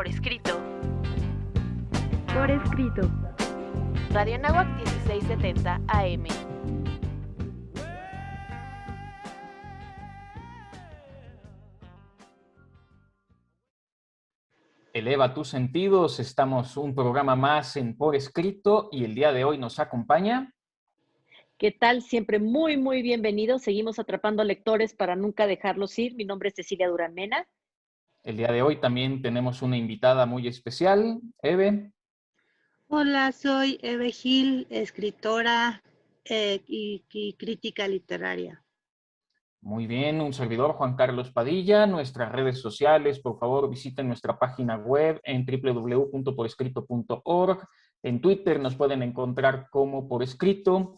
por escrito. Por escrito. Radio Anáhuac 1670 AM. Eleva tus sentidos, estamos un programa más en Por Escrito y el día de hoy nos acompaña. ¿Qué tal? Siempre muy bienvenidos. Seguimos atrapando lectores para nunca dejarlos ir. Mi nombre es Cecilia Durán Mena. El día de hoy también tenemos una invitada muy especial, Eve. Hola, soy Eve Gil, escritora y crítica literaria. Muy bien, un servidor, Juan Carlos Padilla. Nuestras redes sociales, por favor, visiten nuestra página web en www.porescrito.org. En Twitter nos pueden encontrar como Por Escrito,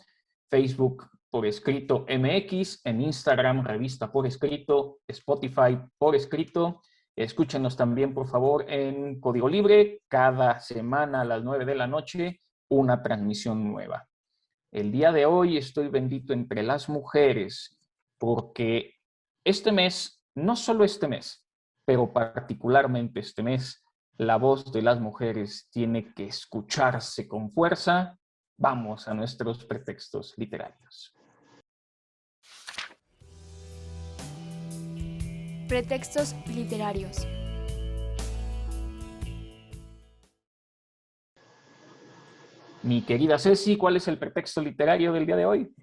Facebook Por Escrito MX, en Instagram Revista Por Escrito, Spotify Por Escrito. Escúchenos también, por favor, en Código Libre, cada semana a las 9 de la noche, una transmisión nueva. El día de hoy estoy bendito entre las mujeres, porque este mes, no solo este mes, pero particularmente este mes, la voz de las mujeres tiene que escucharse con fuerza. Vamos a nuestros pretextos literarios. Pretextos literarios. Mi querida Ceci, ¿cuál es el pretexto literario del día de hoy?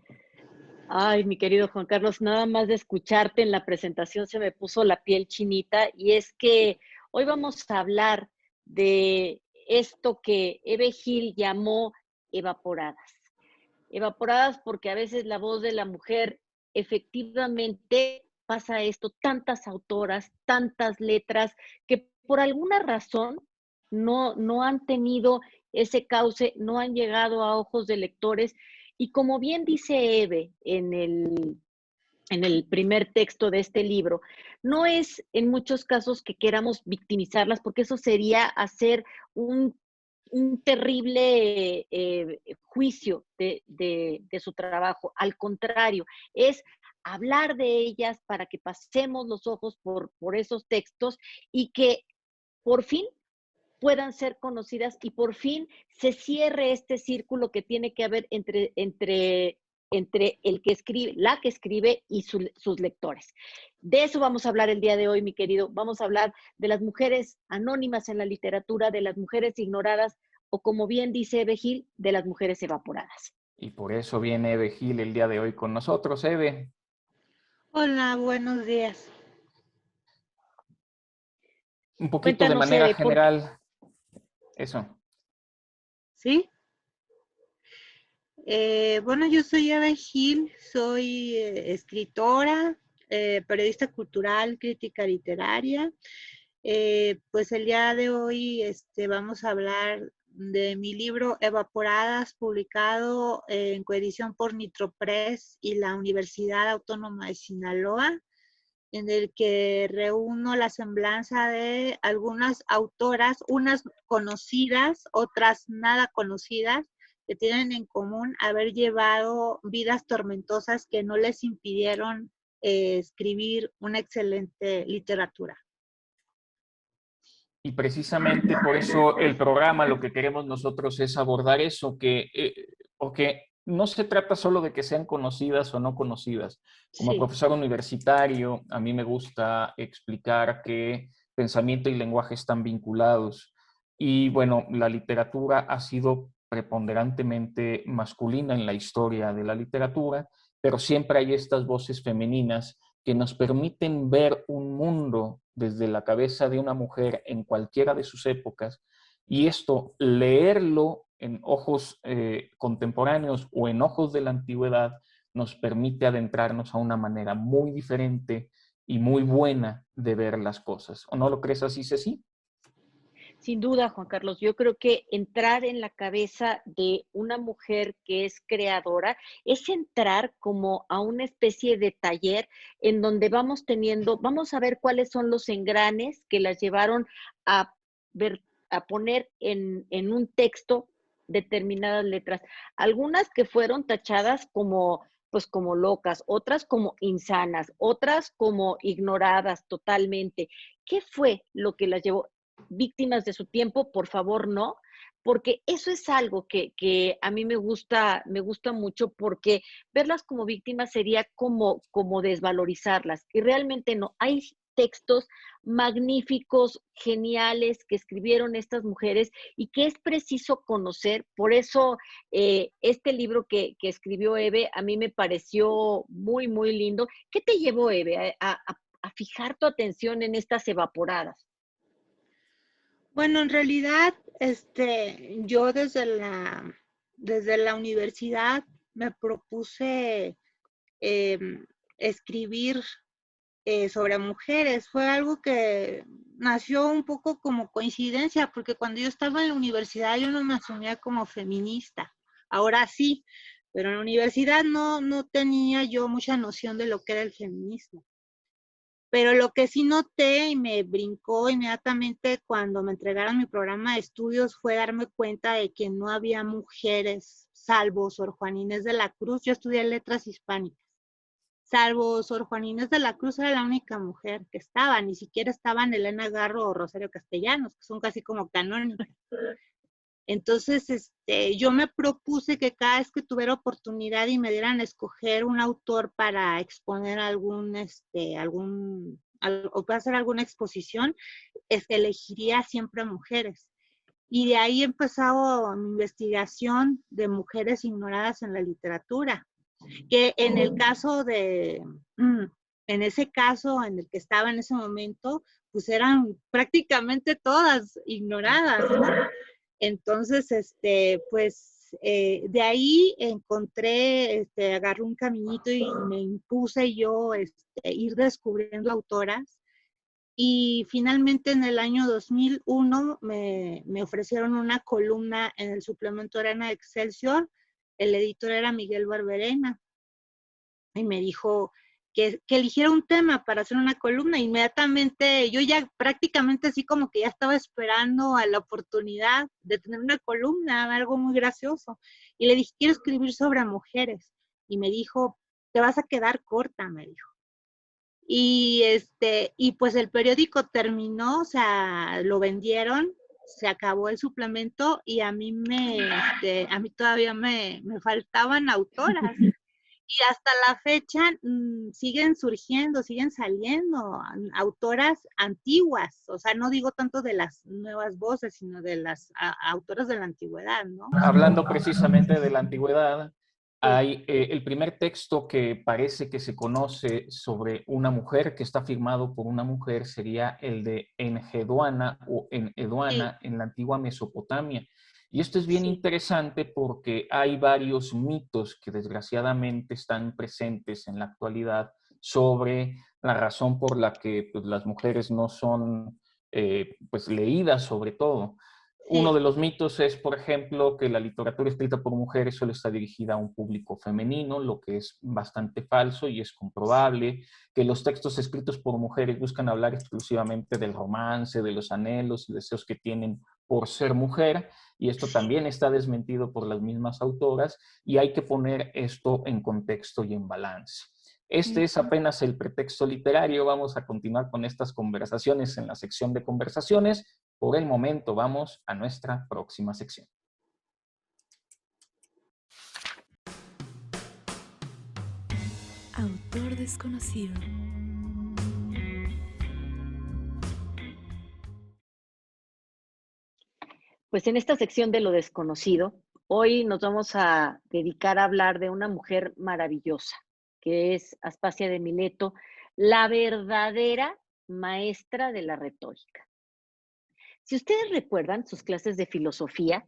Ay, mi querido Juan Carlos, nada más de escucharte en la presentación se me puso la piel chinita y es que hoy vamos a hablar de esto que Eve Gil llamó evaporadas. Evaporadas porque a veces la voz de la mujer efectivamente pasa esto, tantas autoras, tantas letras que por alguna razón no han tenido ese cauce, no han llegado a ojos de lectores. Y como bien dice Eve en el primer texto de este libro, no es en muchos casos que queramos victimizarlas, porque eso sería hacer un terrible juicio de su trabajo. Al contrario, es hablar de ellas para que pasemos los ojos por esos textos y que por fin puedan ser conocidas y por fin se cierre este círculo que tiene que haber entre el que escribe, la que escribe y sus lectores. De eso vamos a hablar el día de hoy, mi querido. Vamos a hablar de las mujeres anónimas en la literatura, de las mujeres ignoradas o, como bien dice Eve Gil, de las mujeres evaporadas. Y por eso viene Eve Gil el día de hoy con nosotros. Eve. Hola, buenos días. Un poquito Cuéntanos, de manera Eve, general. Eso. ¿Sí? Bueno, yo soy Eve Gil, soy escritora, periodista cultural, crítica literaria. Pues el día de hoy vamos a hablar de mi libro Evaporadas, publicado en coedición por Nitropress y la Universidad Autónoma de Sinaloa, en el que reúno la semblanza de algunas autoras, unas conocidas, otras nada conocidas, que tienen en común haber llevado vidas tormentosas que no les impidieron escribir una excelente literatura. Y precisamente por eso el programa, lo que queremos nosotros es abordar eso, porque no se trata solo de que sean conocidas o no conocidas. Como Sí. profesor universitario, a mí me gusta explicar que pensamiento y lenguaje están vinculados. Y bueno, la literatura ha sido preponderantemente masculina en la historia de la literatura, pero siempre hay estas voces femeninas que nos permiten ver un mundo desde la cabeza de una mujer en cualquiera de sus épocas, y esto, leerlo en ojos contemporáneos o en ojos de la antigüedad, nos permite adentrarnos a una manera muy diferente y muy buena de ver las cosas. ¿O no lo crees así, Ceci? Sin duda, Juan Carlos, yo creo que entrar en la cabeza de una mujer que es creadora es entrar como a una especie de taller en donde vamos a ver cuáles son los engranes que las llevaron a poner en un texto determinadas letras. Algunas que fueron tachadas pues como locas, otras como insanas, otras como ignoradas totalmente. ¿Qué fue lo que las llevó? víctimas de su tiempo, por favor no, porque eso es algo que a mí me gusta mucho, porque verlas como víctimas sería como desvalorizarlas, y realmente no. Hay textos magníficos, geniales, que escribieron estas mujeres y que es preciso conocer. Por eso este libro que escribió Eve a mí me pareció muy, muy lindo. ¿Qué te llevó, Eve, a fijar tu atención en estas evaporadas? Bueno, en realidad, yo desde la universidad me propuse escribir sobre mujeres. Fue algo que nació un poco como coincidencia, porque cuando yo estaba en la universidad yo no me asumía como feminista. Ahora sí, pero en la universidad no tenía yo mucha noción de lo que era el feminismo. Pero lo que sí noté y me brincó inmediatamente cuando me entregaron mi programa de estudios fue darme cuenta de que no había mujeres, salvo Sor Juana Inés de la Cruz. Yo estudié letras hispánicas. Salvo Sor Juana Inés de la Cruz, era la única mujer que estaba. Ni siquiera estaban Elena Garro o Rosario Castellanos, que son casi como canónicas. Entonces, yo me propuse que cada vez que tuviera oportunidad y me dieran a escoger un autor para exponer o para hacer alguna exposición, elegiría siempre mujeres. Y de ahí he empezado mi investigación de mujeres ignoradas en la literatura, que en ese caso en el que estaba en ese momento, pues eran prácticamente todas ignoradas, ¿no? Entonces, de ahí encontré, agarré un caminito y me impuse yo ir descubriendo autoras. Y finalmente en el año 2001 me ofrecieron una columna en el suplemento Arena de Excelsior. El editor era Miguel Barberena y me dijo que eligiera un tema para hacer una columna. Inmediatamente, yo ya prácticamente así como que ya estaba esperando a la oportunidad de tener una columna, algo muy gracioso. Y le dije, quiero escribir sobre mujeres. Y me dijo, te vas a quedar corta, me dijo. Y pues el periódico terminó, o sea, lo vendieron, se acabó el suplemento y a mí todavía me faltaban autoras. Y hasta la fecha siguen surgiendo, siguen saliendo autoras antiguas. O sea, no digo tanto de las nuevas voces, sino de las autoras de la antigüedad, ¿no? Hablando precisamente de la antigüedad, hay el primer texto que parece que se conoce sobre una mujer, que está firmado por una mujer, sería el de Enheduana o Enheduana en la antigua Mesopotamia. Y esto es bien interesante porque hay varios mitos que desgraciadamente están presentes en la actualidad sobre la razón por la que pues, las mujeres no son pues, leídas sobre todo. Uno de los mitos es, por ejemplo, que la literatura escrita por mujeres solo está dirigida a un público femenino, lo que es bastante falso y es comprobable, que los textos escritos por mujeres buscan hablar exclusivamente del romance, de los anhelos y deseos que tienen por ser mujer, y esto también está desmentido por las mismas autoras, y hay que poner esto en contexto y en balance. Este es apenas el pretexto literario. Vamos a continuar con estas conversaciones en la sección de conversaciones. Por el momento vamos a nuestra próxima sección. Autor desconocido. Pues en esta sección de lo desconocido, hoy nos vamos a dedicar a hablar de una mujer maravillosa, que es Aspasia de Mileto, la verdadera maestra de la retórica. Si ustedes recuerdan sus clases de filosofía,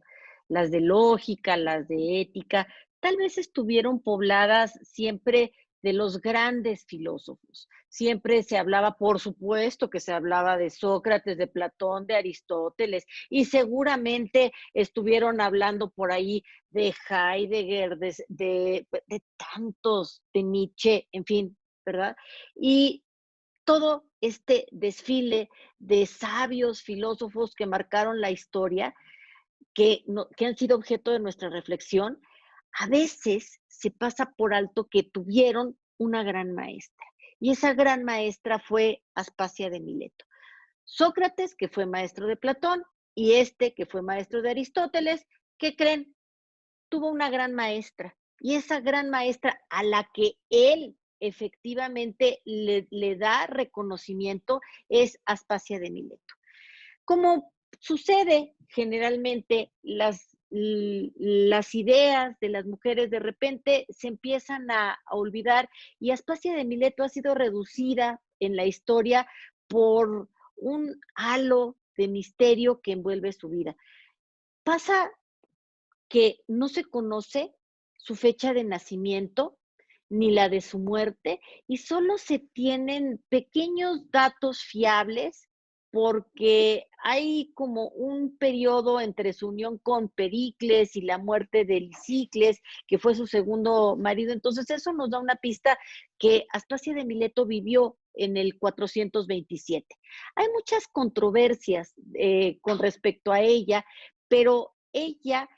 las de lógica, las de ética, tal vez estuvieron pobladas siempre de los grandes filósofos. Siempre se hablaba, por supuesto, que se hablaba de Sócrates, de Platón, de Aristóteles, y seguramente estuvieron hablando por ahí de Heidegger, de tantos, de Nietzsche, en fin, ¿verdad? Y todo este desfile de sabios filósofos que marcaron la historia, que han sido objeto de nuestra reflexión, a veces se pasa por alto que tuvieron una gran maestra. Y esa gran maestra fue Aspasia de Mileto. Sócrates, que fue maestro de Platón, y este, que fue maestro de Aristóteles, ¿qué creen? Tuvo una gran maestra, y esa gran maestra a la que él efectivamente le da reconocimiento es Aspasia de Mileto. Como sucede generalmente, las ideas de las mujeres de repente se empiezan a olvidar, y Aspasia de Mileto ha sido reducida en la historia por un halo de misterio que envuelve su vida. Pasa que no se conoce su fecha de nacimiento ni la de su muerte, y solo se tienen pequeños datos fiables porque hay como un periodo entre su unión con Pericles y la muerte de Lisicles, que fue su segundo marido. Entonces eso nos da una pista que Aspasia de Mileto vivió en el 427. Hay muchas controversias con respecto a ella, pero ella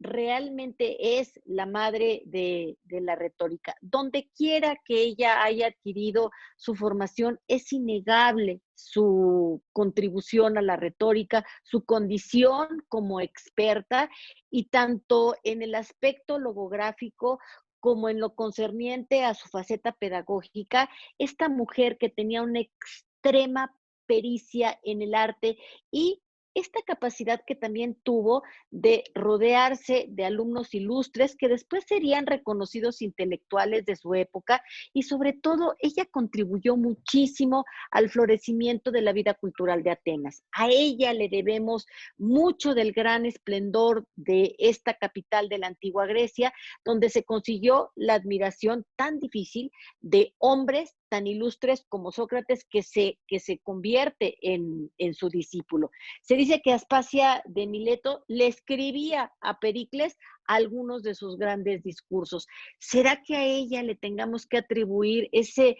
realmente es la madre de la retórica. Donde quiera que ella haya adquirido su formación, es innegable su contribución a la retórica, su condición como experta, y tanto en el aspecto logográfico como en lo concerniente a su faceta pedagógica, esta mujer que tenía una extrema pericia en el arte y esta capacidad que también tuvo de rodearse de alumnos ilustres que después serían reconocidos intelectuales de su época, y sobre todo ella contribuyó muchísimo al florecimiento de la vida cultural de Atenas. A ella le debemos mucho del gran esplendor de esta capital de la antigua Grecia, donde se consiguió la admiración tan difícil de hombres tan ilustres como Sócrates, que se convierte en su discípulo. Se dice que Aspasia de Mileto le escribía a Pericles algunos de sus grandes discursos. ¿Será que a ella le tengamos que atribuir ese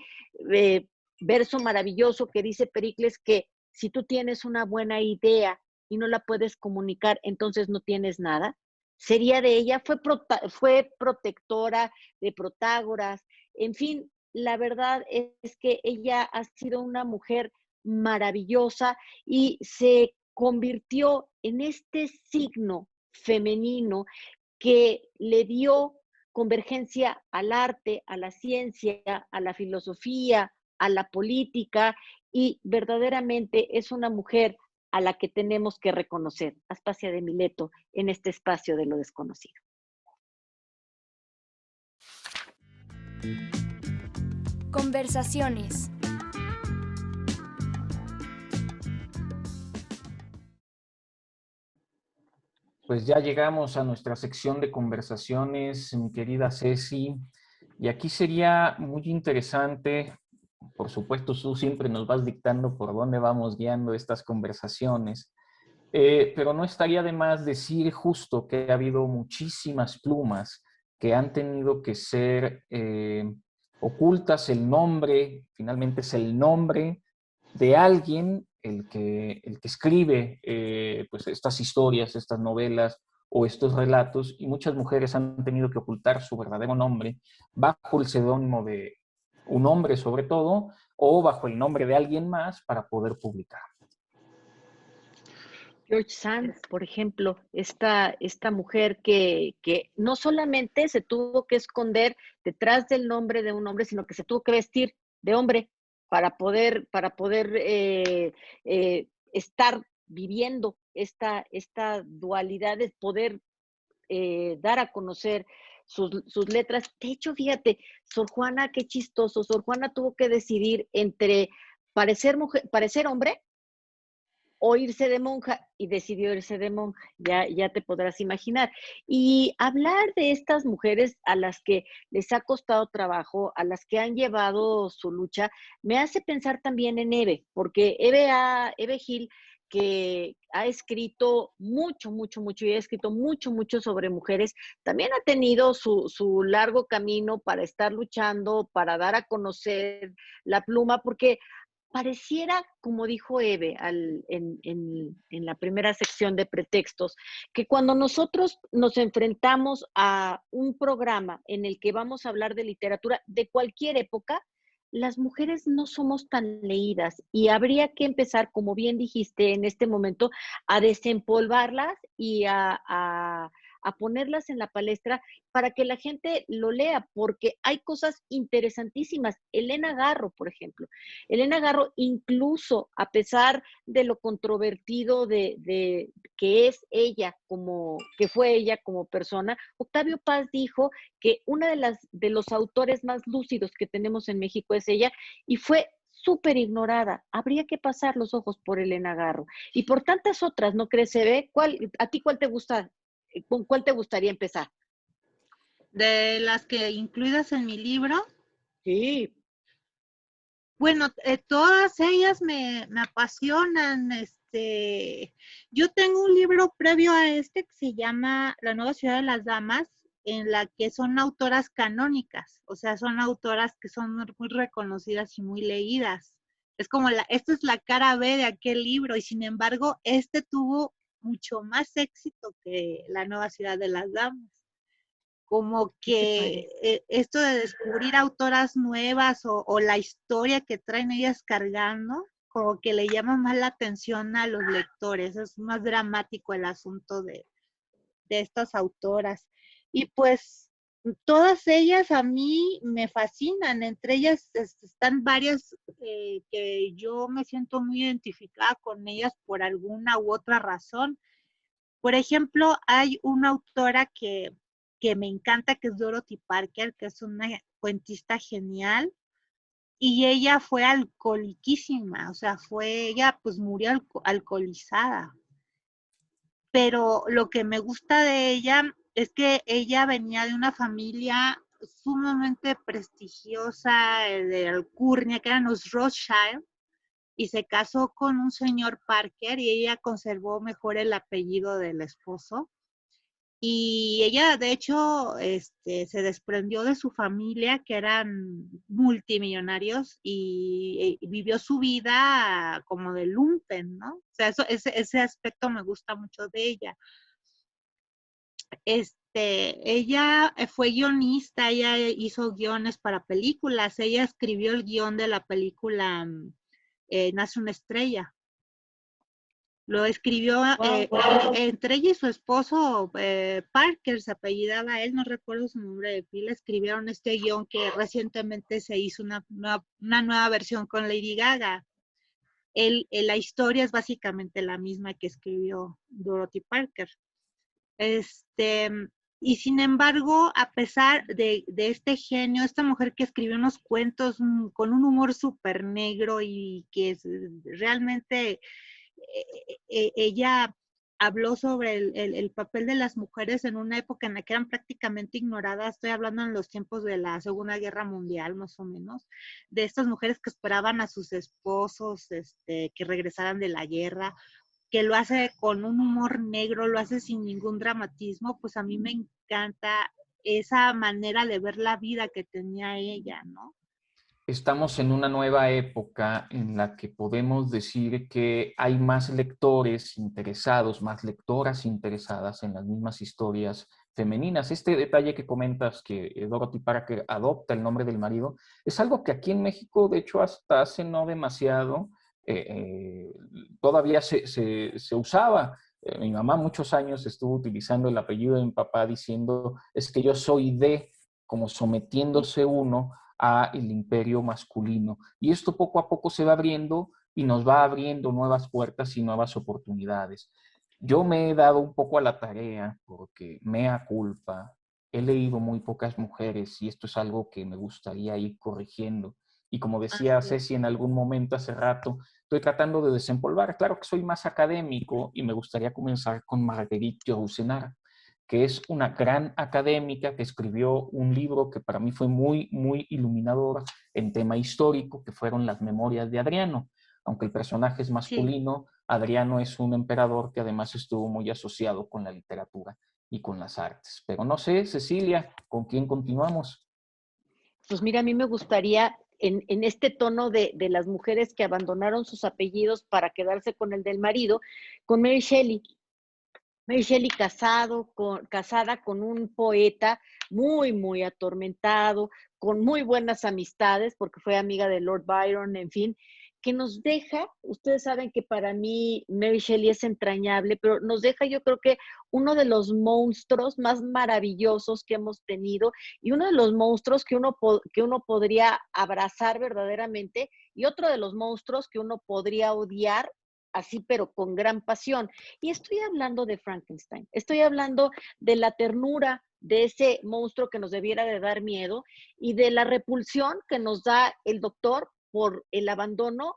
verso maravilloso que dice Pericles, que si tú tienes una buena idea y no la puedes comunicar, entonces no tienes nada? ¿Sería de ella? Fue protectora de Protágoras. En fin, la verdad es que ella ha sido una mujer maravillosa y se convirtió en este signo femenino que le dio convergencia al arte, a la ciencia, a la filosofía, a la política, y verdaderamente es una mujer a la que tenemos que reconocer, Aspasia de Mileto, en este espacio de lo desconocido. Conversaciones. Pues ya llegamos a nuestra sección de conversaciones, mi querida Ceci, y aquí sería muy interesante, por supuesto tú siempre nos vas dictando por dónde vamos guiando estas conversaciones, pero no estaría de más decir justo que ha habido muchísimas plumas que han tenido que ser ocultas. El nombre, finalmente es el nombre de alguien el que escribe pues estas historias, estas novelas o estos relatos, y muchas mujeres han tenido que ocultar su verdadero nombre bajo el seudónimo de un hombre sobre todo, o bajo el nombre de alguien más para poder publicar. George Sand, por ejemplo, esta mujer que no solamente se tuvo que esconder detrás del nombre de un hombre, sino que se tuvo que vestir de hombre para poder estar viviendo esta dualidad de poder dar a conocer sus letras. De hecho, fíjate, Sor Juana, qué chistoso, Sor Juana tuvo que decidir entre parecer hombre o irse de monja, y decidió irse de monja, ya te podrás imaginar. Y hablar de estas mujeres a las que les ha costado trabajo, a las que han llevado su lucha, me hace pensar también en Eve, porque Eve Gil, que ha escrito mucho, y ha escrito mucho sobre mujeres, también ha tenido su largo camino para estar luchando, para dar a conocer la pluma, porque pareciera, como dijo Eve en la primera sección de pretextos, que cuando nosotros nos enfrentamos a un programa en el que vamos a hablar de literatura de cualquier época, las mujeres no somos tan leídas y habría que empezar, como bien dijiste en este momento, a desempolvarlas y a ponerlas en la palestra para que la gente lo lea, porque hay cosas interesantísimas. Elena Garro, por ejemplo. Elena Garro, incluso a pesar de lo controvertido de que es ella que fue ella como persona, Octavio Paz dijo que una de los autores más lúcidos que tenemos en México es ella, y fue súper ignorada. Habría que pasar los ojos por Elena Garro. Y por tantas otras, ¿no crees, Eve? ¿A ti cuál te gusta? ¿Con cuál te gustaría empezar? De las que incluidas en mi libro, Sí. bueno, todas ellas me apasionan. Yo tengo un libro previo a este que se llama La nueva ciudad de las damas, en la que son autoras canónicas, o sea, son autoras que son muy reconocidas y muy leídas. Es como esta es la cara B de aquel libro, y sin embargo, este tuvo mucho más éxito que La nueva ciudad de las damas. Como que esto de descubrir autoras nuevas o la historia que traen ellas cargando, como que le llama más la atención a los lectores. Es más dramático el asunto de estas autoras. Y pues todas ellas a mí me fascinan. Entre ellas están varias que yo me siento muy identificada con ellas por alguna u otra razón. Por ejemplo, hay una autora que me encanta, que es Dorothy Parker, que es una cuentista genial, y ella fue alcoholiquísima, o sea, ella pues murió alcoholizada. Pero lo que me gusta de ella es que ella venía de una familia sumamente prestigiosa, de alcurnia, que eran los Rothschild, y se casó con un señor Parker, y ella conservó mejor el apellido del esposo. Y ella, de hecho, se desprendió de su familia, que eran multimillonarios, y vivió su vida como de lumpen, ¿no? O sea, ese aspecto me gusta mucho de ella. Ella fue guionista, ella hizo guiones para películas, ella escribió el guión de la película Nace una estrella. Lo escribió entre ella y su esposo Parker, se apellidaba él, no recuerdo su nombre de pila. Escribieron este guión que recientemente se hizo una nueva versión con Lady Gaga. La historia es básicamente la misma que escribió Dorothy Parker. Y sin embargo, a pesar de este genio, esta mujer que escribió unos cuentos con un humor súper negro y que realmente ella habló sobre el papel de las mujeres en una época en la que eran prácticamente ignoradas. Estoy hablando en los tiempos de la Segunda Guerra Mundial, más o menos, de estas mujeres que esperaban a sus esposos que regresaran de la guerra, que lo hace con un humor negro, lo hace sin ningún dramatismo. Pues a mí me encanta esa manera de ver la vida que tenía ella, ¿no? Estamos en una nueva época en la que podemos decir que hay más lectores interesados, más lectoras interesadas en las mismas historias femeninas. Este detalle que comentas, que Dorothy Parker adopta el nombre del marido, es algo que aquí en México, de hecho, hasta hace no demasiado, todavía se usaba. Mi mamá muchos años estuvo utilizando el apellido de mi papá diciendo, es que yo soy de, como sometiéndose uno a el imperio masculino. Y esto poco a poco se va abriendo y nos va abriendo nuevas puertas y nuevas oportunidades. Yo me he dado un poco a la tarea, porque mea culpa, he leído muy pocas mujeres y esto es algo que me gustaría ir corrigiendo. Y como decía Ceci en algún momento hace rato, estoy tratando de desempolvar. Claro que soy más académico y me gustaría comenzar con Marguerite Yourcenar, que es una gran académica que escribió un libro que para mí fue muy, muy iluminador en tema histórico, que fueron las Memorias de Adriano. Aunque el personaje es masculino, sí. Adriano es un emperador que además estuvo muy asociado con la literatura y con las artes. Pero no sé, Cecilia, ¿con quién continuamos? Pues mira, a mí me gustaría, en este tono de las mujeres que abandonaron sus apellidos para quedarse con el del marido, con Mary Shelley. Mary Shelley casada con un poeta muy, muy atormentado, con muy buenas amistades, porque fue amiga de Lord Byron, en fin, que nos deja, ustedes saben que para mí Mary Shelley es entrañable, pero nos deja yo creo que uno de los monstruos más maravillosos que hemos tenido y uno de los monstruos que uno podría abrazar verdaderamente y otro de los monstruos que uno podría odiar así, pero con gran pasión. Y estoy hablando de Frankenstein, estoy hablando de la ternura de ese monstruo que nos debiera de dar miedo y de la repulsión que nos da el doctor por el abandono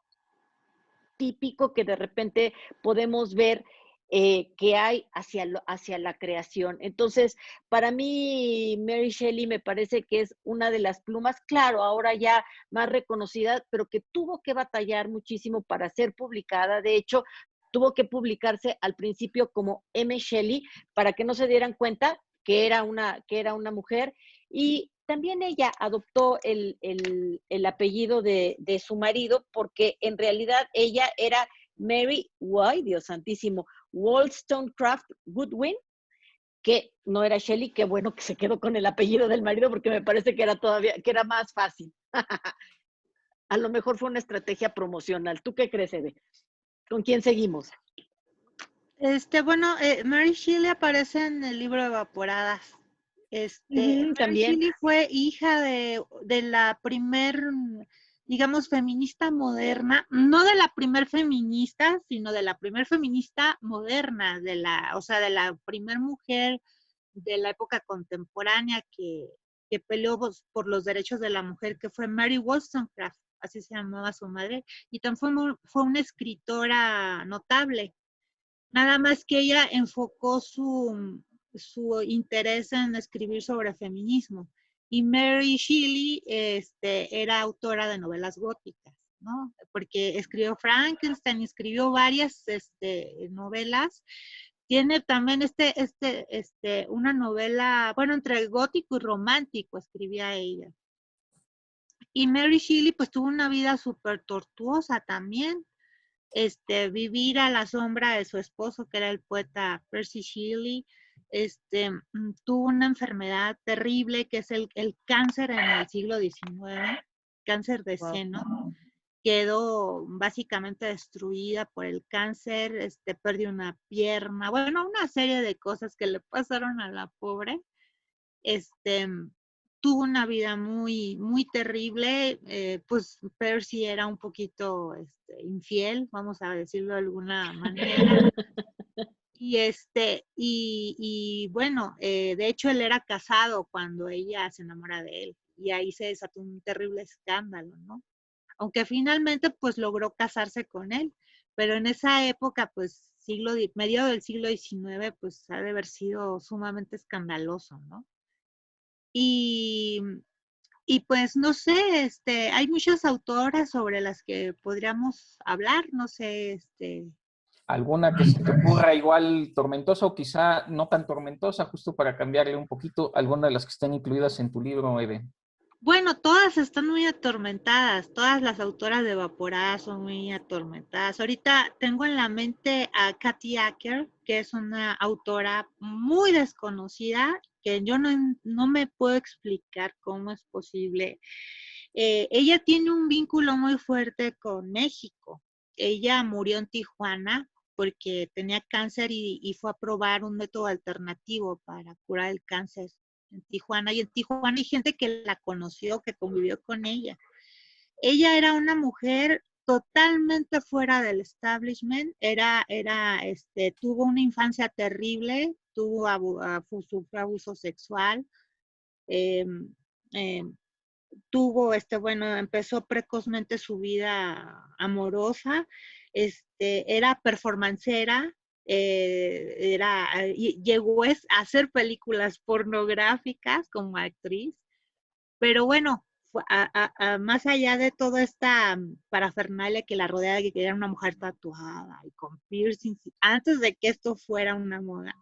típico que de repente podemos ver que hay hacia la creación. Entonces, para mí, Mary Shelley me parece que es una de las plumas, claro, ahora ya más reconocida, pero que tuvo que batallar muchísimo para ser publicada. De hecho, tuvo que publicarse al principio como M. Shelley para que no se dieran cuenta que era una mujer. Y también ella adoptó el apellido de su marido porque en realidad ella era Mary, ¡ay, Dios santísimo! Wollstonecraft Goodwin, que no era Shelley, qué bueno que se quedó con el apellido del marido porque me parece que que era más fácil. A lo mejor fue una estrategia promocional. ¿Tú qué crees, Eve? ¿Con quién seguimos? Bueno, Mary Shelley aparece en el libro Evaporadas. Mary También. Shelley fue hija de la primer, digamos, feminista moderna, no de la primer feminista, sino de la primer feminista moderna, o sea, de la primer mujer de la época contemporánea que peleó por los derechos de la mujer, que fue Mary Wollstonecraft, así se llamaba su madre, y también fue una escritora notable. Nada más que ella enfocó su interés en escribir sobre feminismo. Y Mary Shelley era autora de novelas góticas, ¿no? Porque escribió Frankenstein, escribió varias novelas. Tiene también una novela, bueno, entre gótico y romántico escribía ella. Y Mary Shelley pues tuvo una vida súper tortuosa también. Vivir a la sombra de su esposo, que era el poeta Percy Shelley, tuvo una enfermedad terrible que es el cáncer en el siglo XIX, cáncer de seno. Quedó básicamente destruida por el cáncer, perdió una pierna, bueno, una serie de cosas que le pasaron a la pobre. Tuvo una vida muy, muy terrible, pues Percy era un poquito infiel, vamos a decirlo de alguna manera. Y bueno, de hecho él era casado cuando ella se enamora de él y ahí se desató un terrible escándalo, ¿no? Aunque finalmente pues logró casarse con él, pero en esa época pues medio del siglo XIX pues ha de haber sido sumamente escandaloso, ¿no? Y, y pues no sé, hay muchas autoras sobre las que podríamos hablar, no sé, ¿Alguna que se te ocurra igual tormentosa o quizá no tan tormentosa, justo para cambiarle un poquito, alguna de las que estén incluidas en tu libro, Eve? Bueno, todas están muy atormentadas, todas las autoras de Evaporadas son muy atormentadas. Ahorita tengo en la mente a Kathy Acker, que es una autora muy desconocida, que yo no me puedo explicar cómo es posible. Ella tiene un vínculo muy fuerte con México. Ella murió en Tijuana porque tenía cáncer y fue a probar un método alternativo para curar el cáncer en Tijuana. Y en Tijuana hay gente que la conoció, que convivió con ella. Ella era una mujer totalmente fuera del establishment, tuvo una infancia terrible, tuvo abuso sexual, eh, eh, empezó precozmente su vida amorosa, era performancera, llegó a hacer películas pornográficas como actriz, pero bueno, más allá de toda esta parafernalia que la rodea, que era una mujer tatuada y con piercings, antes de que esto fuera una moda,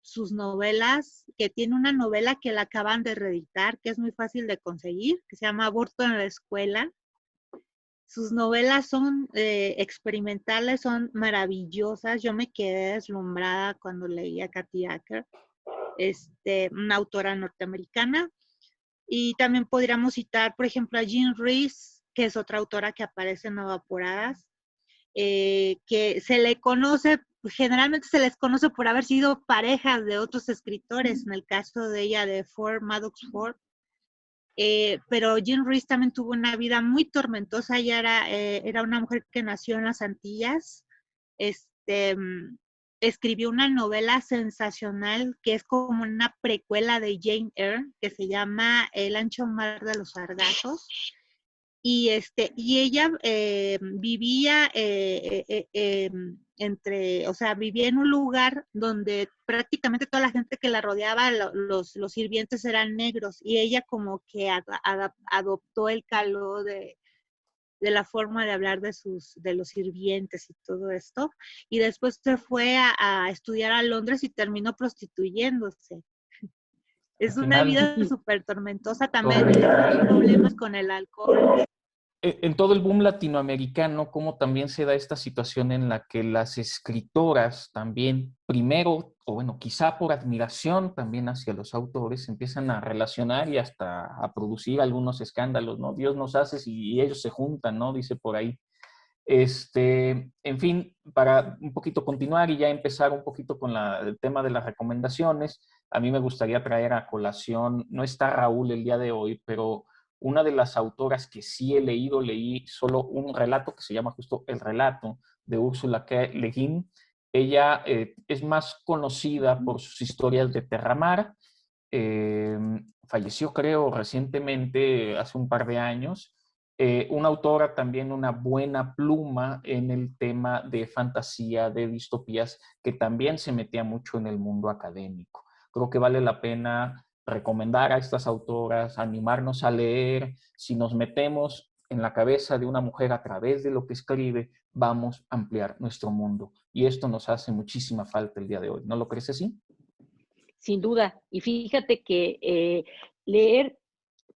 sus novelas, que tiene una novela que la acaban de reeditar, que es muy fácil de conseguir, que se llama Aborto en la Escuela, Sus novelas son experimentales, son maravillosas. Yo me quedé deslumbrada cuando leí a Kathy Acker, una autora norteamericana. Y también podríamos citar, por ejemplo, a Jean Rhys, que es otra autora que aparece en Evaporadas, que se le conoce, generalmente se les conoce por haber sido parejas de otros escritores, en el caso de ella de Maddox Ford. Pero Jean Rhys también tuvo una vida muy tormentosa. Ella era una mujer que nació en las Antillas. Escribió una novela sensacional que es como una precuela de Jane Eyre, que se llama El ancho mar de los sargazos. Y ella vivía vivía en un lugar donde prácticamente toda la gente que la rodeaba, los sirvientes eran negros, y ella como que adoptó el calor de la forma de hablar de los sirvientes y todo esto, y después se fue a estudiar a Londres y terminó prostituyéndose. Es una vida súper tormentosa, también tiene problemas con el alcohol. En todo el boom latinoamericano, cómo también se da esta situación en la que las escritoras también, primero, o bueno, quizá por admiración también hacia los autores, empiezan a relacionar y hasta a producir algunos escándalos, ¿no? Dios nos hace y ellos se juntan, ¿no? Dice por ahí. En fin, para un poquito continuar y ya empezar un poquito con el tema de las recomendaciones, a mí me gustaría traer a colación, no está Raúl el día de hoy, pero una de las autoras que sí he leído, leí solo un relato que se llama justo El relato de Ursula K. Le Guin. Ella es más conocida por sus historias de Terramar. Falleció, creo, recientemente, hace un par de años. Una autora también, una buena pluma en el tema de fantasía, de distopías, que también se metía mucho en el mundo académico. Creo que vale la pena recomendar a estas autoras, animarnos a leer. Si nos metemos en la cabeza de una mujer a través de lo que escribe, vamos a ampliar nuestro mundo. Y esto nos hace muchísima falta el día de hoy. ¿No lo crees así? Sin duda. Y fíjate que leer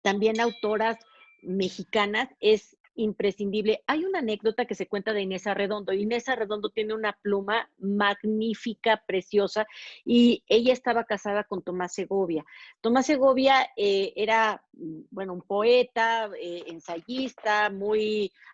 también autoras mexicanas es imprescindible. Hay una anécdota que se cuenta de Inés Arredondo. Inés Arredondo tiene una pluma magnífica, preciosa, y ella estaba casada con Tomás Segovia. Tomás Segovia era, bueno, un poeta, ensayista,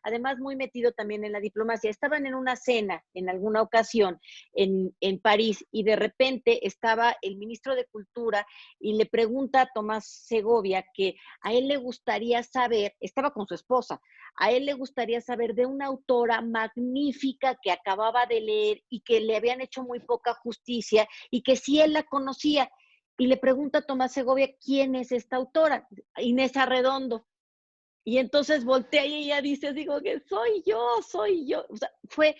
además muy metido también en la diplomacia. Estaban en una cena en alguna ocasión en París, y de repente estaba el ministro de Cultura y le pregunta a Tomás Segovia que a él le gustaría saber, estaba con su esposa, a él le gustaría saber de una autora magnífica que acababa de leer y que le habían hecho muy poca justicia y que si él la conocía. Y le pregunta a Tomás Segovia, ¿quién es esta autora? Inés Arredondo. Y entonces voltea y ella dice, digo que soy yo. O sea, fue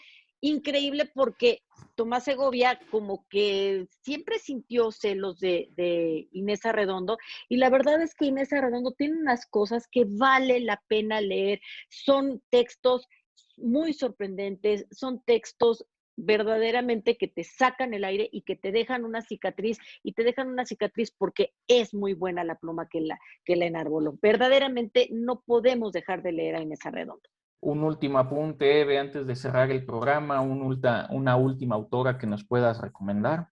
increíble porque Tomás Segovia como que siempre sintió celos de Inés Arredondo, y la verdad es que Inés Arredondo tiene unas cosas que vale la pena leer. Son textos muy sorprendentes, son textos verdaderamente que te sacan el aire y que te dejan una cicatriz, y te dejan una cicatriz porque es muy buena la pluma que la enarboló. Verdaderamente no podemos dejar de leer a Inés Arredondo. Un último apunte, Eve, antes de cerrar el programa, una última autora que nos puedas recomendar.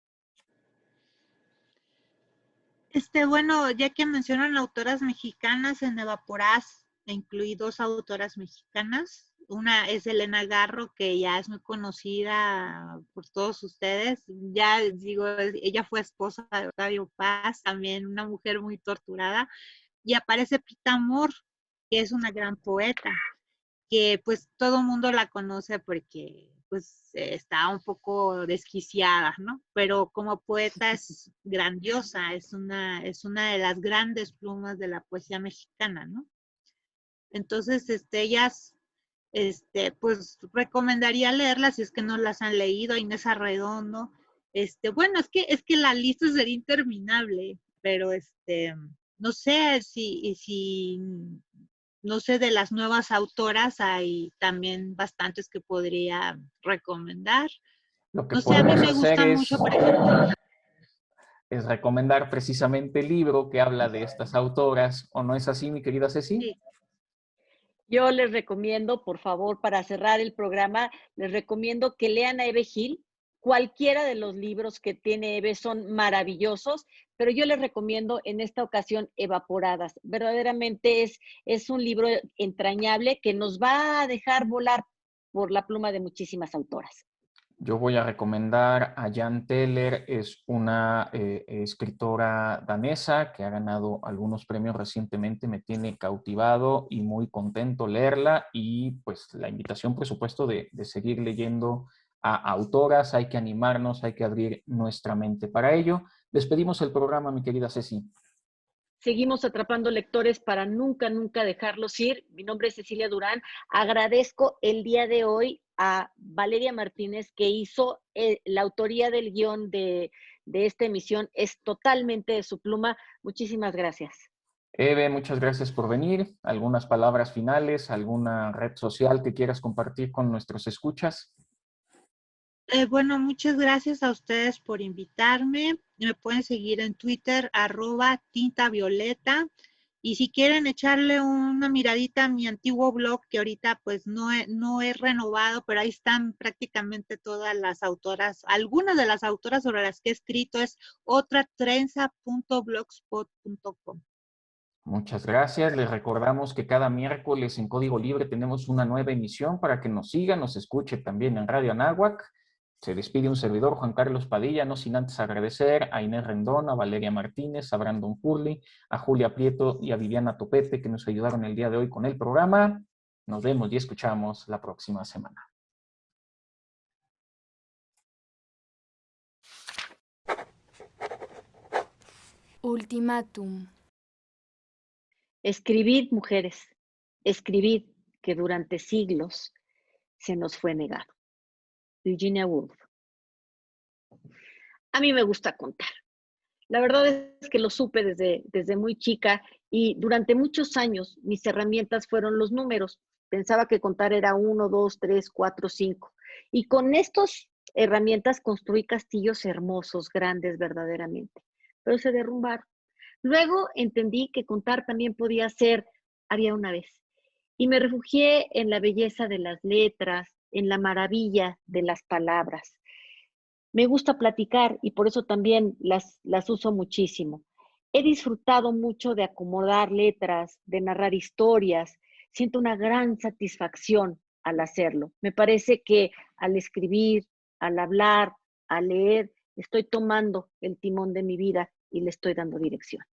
Bueno, ya que mencionan autoras mexicanas, en Evaporaz incluí 2 autoras mexicanas. Una es Elena Garro, que ya es muy conocida por todos ustedes. Ya digo, ella fue esposa de Octavio Paz, también una mujer muy torturada. Y aparece Pita Amor, que es una gran poeta, que pues todo el mundo la conoce porque pues está un poco desquiciada, ¿no? Pero como poeta es grandiosa, es una de las grandes plumas de la poesía mexicana, ¿no? Entonces, ellas, pues recomendaría leerlas si es que no las han leído. Inés Arredondo, bueno, es que la lista sería interminable, pero no sé no sé, de las nuevas autoras hay también bastantes que podría recomendar. Lo que No sé, a mí me gusta mucho, por ejemplo, es recomendar precisamente el libro que habla de estas autoras, ¿o no es así, mi querida Ceci? sí. Yo les recomiendo, por favor, para cerrar el programa, les recomiendo que lean a Eve Gil. Cualquiera de los libros que tiene Eve son maravillosos, pero yo les recomiendo en esta ocasión Evaporadas. Verdaderamente es un libro entrañable que nos va a dejar volar por la pluma de muchísimas autoras. Yo voy a recomendar a Jan Teller, es una escritora danesa que ha ganado algunos premios recientemente, me tiene cautivado y muy contento leerla, y pues la invitación, por supuesto, de seguir leyendo a autoras. Hay que animarnos, hay que abrir nuestra mente para ello. Despedimos el programa, mi querida Ceci. Seguimos atrapando lectores para nunca, nunca dejarlos ir. Mi nombre es Cecilia Durán. Agradezco el día de hoy a Valeria Martínez, que hizo la autoría del guión de esta emisión. Es totalmente de su pluma. Muchísimas gracias. Eve, muchas gracias por venir. ¿Algunas palabras finales? ¿Alguna red social que quieras compartir con nuestros escuchas? Bueno, muchas gracias a ustedes por invitarme. Me pueden seguir en Twitter, @tintavioleta. Y si quieren echarle una miradita a mi antiguo blog, que ahorita pues no he renovado, pero ahí están prácticamente todas las autoras, algunas de las autoras sobre las que he escrito, es otratrenza.blogspot.com. Muchas gracias. Les recordamos que cada miércoles en Código Libre tenemos una nueva emisión para que nos siga, nos escuche también en Radio Anáhuac. Se despide un servidor, Juan Carlos Padilla, no sin antes agradecer a Inés Rendón, a Valeria Martínez, a Brandon Purley, a Julia Prieto y a Viviana Topete, que nos ayudaron el día de hoy con el programa. Nos vemos y escuchamos la próxima semana. Ultimátum. Escribid, mujeres, escribid, que durante siglos se nos fue negado. Virginia Woolf. A mí me gusta contar. La verdad es que lo supe desde muy chica, y durante muchos años mis herramientas fueron los números. Pensaba que contar era 1, 2, 3, 4, 5. Y con estas herramientas construí castillos hermosos, grandes verdaderamente, pero se derrumbaron. Luego entendí que contar también podía ser había una vez. Y me refugié en la belleza de las letras, en la maravilla de las palabras. Me gusta platicar y por eso también las uso muchísimo. He disfrutado mucho de acomodar letras, de narrar historias. Siento una gran satisfacción al hacerlo. Me parece que al escribir, al hablar, al leer, estoy tomando el timón de mi vida y le estoy dando dirección.